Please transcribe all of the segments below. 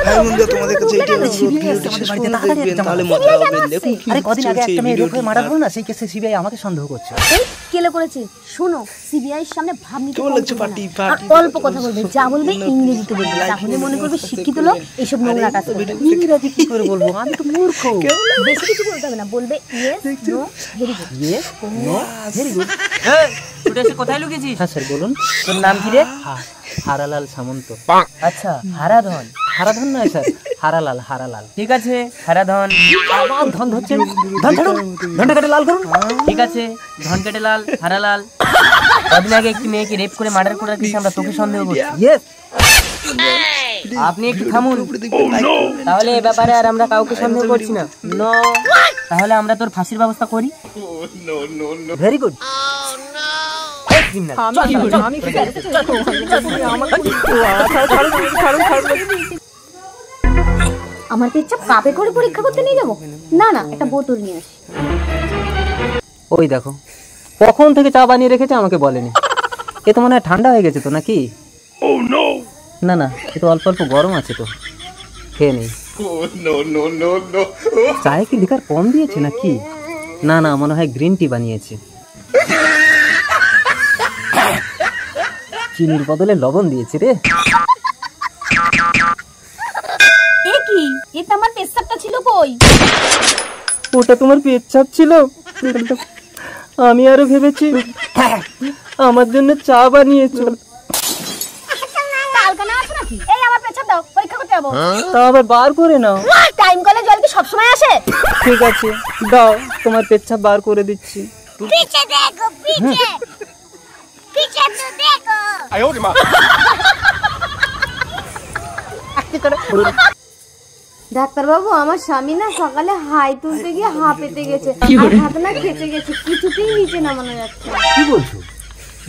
হ্যাঁ বন্ধুরা, তোমাদের কাছে এইটা ভিডিওটি শেষ পর্যন্ত দেখবেন, তাহলে মজা হবে। দেখুন কি কদিন আগে একটা মেয়ে রেপ হয়ে মারা হলো না, সেই কেসে সিবিআই আমাকে সন্দেহ করছে। এই কেলে করেছে শোনো, সিবিআই এর সামনে ভাবনি তো লাগছে পার্টি অল্প কথা বলবে, যা বলবে ইংরেজিতে বলবে, তাহলে মনে করবে শিক্ষিত লোক এইসব নোংরা কাজ করে। ইংরেজি কি করে বলবো, আমি তো মূর্খ। বেশি কিছু বলতে হবে না, বলবে yes no very good. Yes no very good. এই ছুটে এসে কোথায় লুকিয়েছিস? হ্যাঁ স্যার বলুন। তোর নাম কি রে? হারালাল সামন্ত। আচ্ছা হারাধন। হারাধন নয় স্যার, হারালাল। হারালাল ঠিক আছে হারাধন। আমার ধন ধরছেন, ধন ছাড়ুন, ধনটা কেটে লাল করুন। ঠিক আছে ধন কেটে লাল হারালাল। কদিন আগে একটি মেয়েকে রেপ করে মার্ডার করার কেসে আমরা তোকে সন্দেহ করছি। ইয়েস। আপনি একটু থামুন। তাহলে এ ব্যাপারে আর আমরা কাউকে সন্দেহ করছি না। নো। তাহলে আমরা তোর ফাঁসির ব্যবস্থা করি। Very good. আমার পেচ্ছাপ কাপে করে পরীক্ষা করতে নিয়ে যাবো? না না, একটা বোতল নিয়ে আসি। ওই দেখো, কখন থেকে চা বানিয়ে রেখেছে আমাকে বলেনি। এ তো মনে হয় ঠান্ডা হয়ে গেছে তো নাকি? না না, এ তো অল্প অল্প গরম আছে তো, খেয়ে নেই। চায়ে কি লিকার কম দিয়েছে নাকি? না না, মনে হয় গ্রিন টি বানিয়েছে। চিনির বদলে লবণ দিয়েছে রে। এ কি, এটা আমার পেচ্ছাপটা ছিল কই? ওটা তোমার পেচ্ছাপ ছিল? আমি আরো ভেবেছি আমার জন্য চা বানিয়েছো। কালকানা আছে নাকি? এই আমার পেচ্ছাপ দাও, পরীক্ষা করতে যাবো। তা আবার বার করে নাও। টাইম কলে জল কি সব সময় আসে? ঠিক আছে দাও, তোমার পেচ্ছাপ বার করে দিচ্ছি। পিছে দেখো, পিছে পিছে তো দেখো। ডাক্তার বাবু, আমার স্বামী না সকালে হাই তুলতে গিয়ে হাঁপেতে গেছে, আর হাতে না খেতে গেছে, কিছুতেই নিচে নামানো যাচ্ছে না। কি বলছো?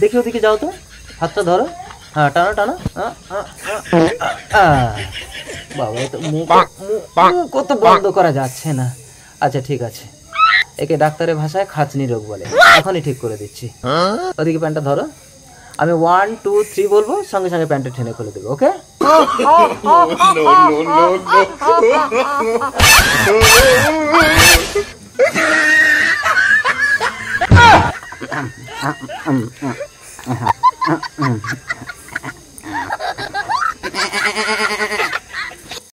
দেখি ওদিকে যাও তো, হাতটা ধরো। হ্যাঁ টানো টানো। বাবা, তো মুখ কত বন্ধ করা যাচ্ছে না। আচ্ছা ঠিক আছে, একে ডাক্তারের ভাষায় খাঁচনি রোগ বলে। এখনই ঠিক করে দিচ্ছি। ওদিকে প্যান্টটা ধরো, আমি 1 2 3 বলবো, সঙ্গে সঙ্গে প্যান্টটা টেনে খুলে দেবো। ওকে?